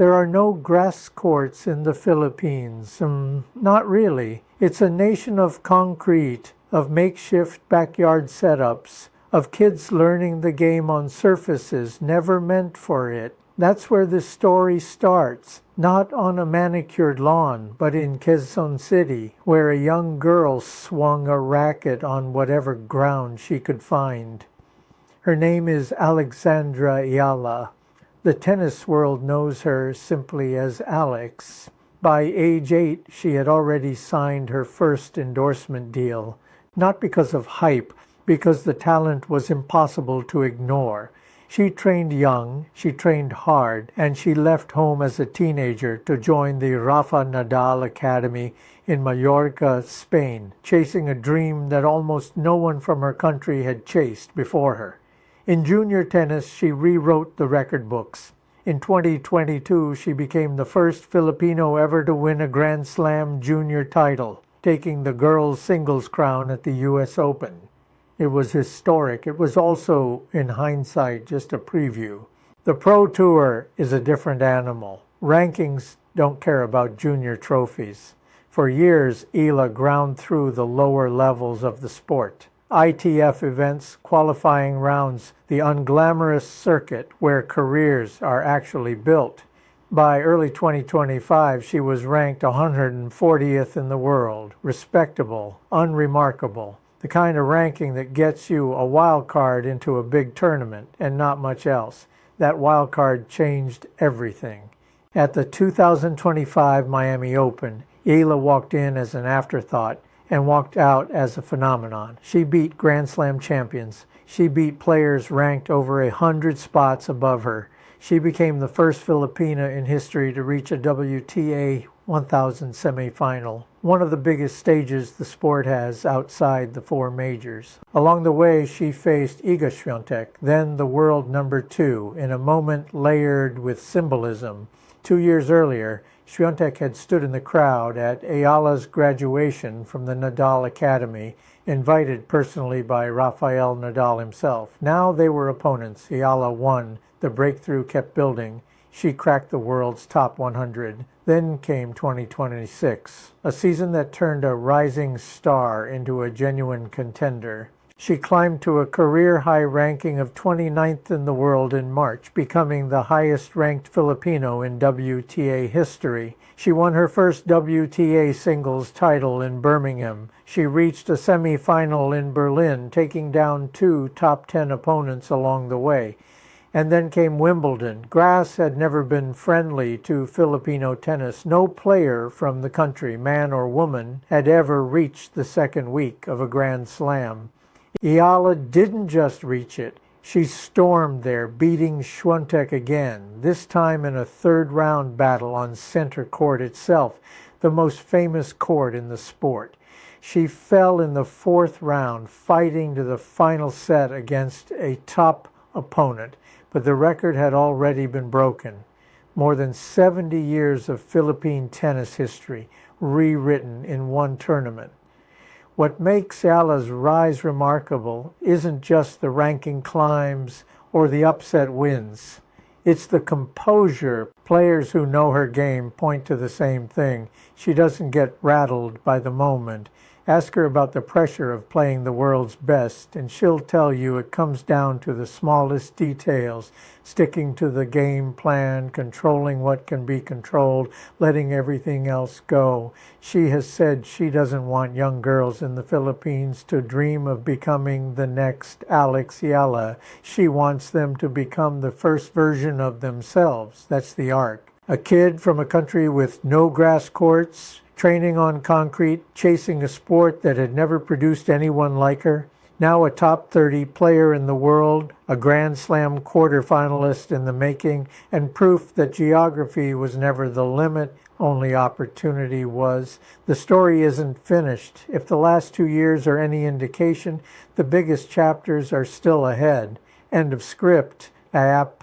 There are no grass courts in the Philippines. Not really. It's a nation of concrete, of makeshift backyard setups, of kids learning the game on surfaces never meant for it. That's where the story starts, not on a manicured lawn, but in Quezon City, where a young girl swung a racket on whatever ground she could find. Her name is Alexandra Eala. The tennis world knows her simply as Alex. By age 8, she had already signed her first endorsement deal, not because of hype, because the talent was impossible to ignore. She trained young, she trained hard, and she left home as a teenager to join the Rafa Nadal Academy in Mallorca, Spain, chasing a dream that almost no one from her country had chased before her. In junior tennis, she rewrote the record books. In 2022, she became the first Filipino ever to win a Grand Slam junior title, taking the girls' singles crown at the U.S. Open. It was historic. It was also, in hindsight, just a preview. The Pro Tour is a different animal. Rankings don't care about junior trophies. For years, Eala ground through the lower levels of the sport. ITF events, qualifying rounds, the unglamorous circuit where careers are actually built. By early 2025, she was ranked 140th in the world. Respectable, unremarkable. The kind of ranking that gets you a wild card into a big tournament and not much else. That wild card changed everything. At the 2025 Miami Open, Eala walked in as an afterthought and walked out as a phenomenon. She beat Grand Slam champions. She beat players ranked over 100 spots above her. She became the first Filipina in history to reach a WTA 1000 semifinal, one of the biggest stages the sport has outside the four majors. Along the way, she faced Iga Swiatek, then the world number 2, in a moment layered with symbolism. 2 years earlier, Swiatek had stood in the crowd at Eala's graduation from the Nadal Academy, invited personally by Rafael Nadal himself. Now they were opponents. Eala won. The breakthrough kept building. She cracked the world's top 100. Then came 2026, a season that turned a rising star into a genuine contender. She climbed to a career-high ranking of 29th in the world in March, becoming the highest-ranked Filipino in WTA history. She won her first WTA singles title in Birmingham. She reached a semifinal in Berlin, taking down 2 top 10 opponents along the way. And then came Wimbledon. Grass had never been friendly to Filipino tennis. No player from the country, man or woman, had ever reached the second week of a Grand Slam. Eala didn't just reach it. She stormed there, beating Swiatek again, this time in a third-round battle on center court itself, the most famous court in the sport. She fell in the 4th round, fighting to the final set against a top opponent, but the record had already been broken. More than 70 years of Philippine tennis history rewritten in one tournament. What makes Eala's rise remarkable isn't just the ranking climbs or the upset wins. It's the composure. Players who know her game point to the same thing. She doesn't get rattled by the moment. Ask her about the pressure of playing the world's best, and she'll tell you it comes down to the smallest details, sticking to the game plan, controlling what can be controlled, letting everything else go. She has said she doesn't want young girls in the Philippines to dream of becoming the next Alex Eala. She wants them to become the first version of themselves. That's the arc. A kid from a country with no grass courts, training on concrete, chasing a sport that had never produced anyone like her. Now a top 30 player in the world, a Grand Slam quarterfinalist in the making, and proof that geography was never the limit, only opportunity was. The story isn't finished. If the last 2 years are any indication, the biggest chapters are still ahead. End of script. App.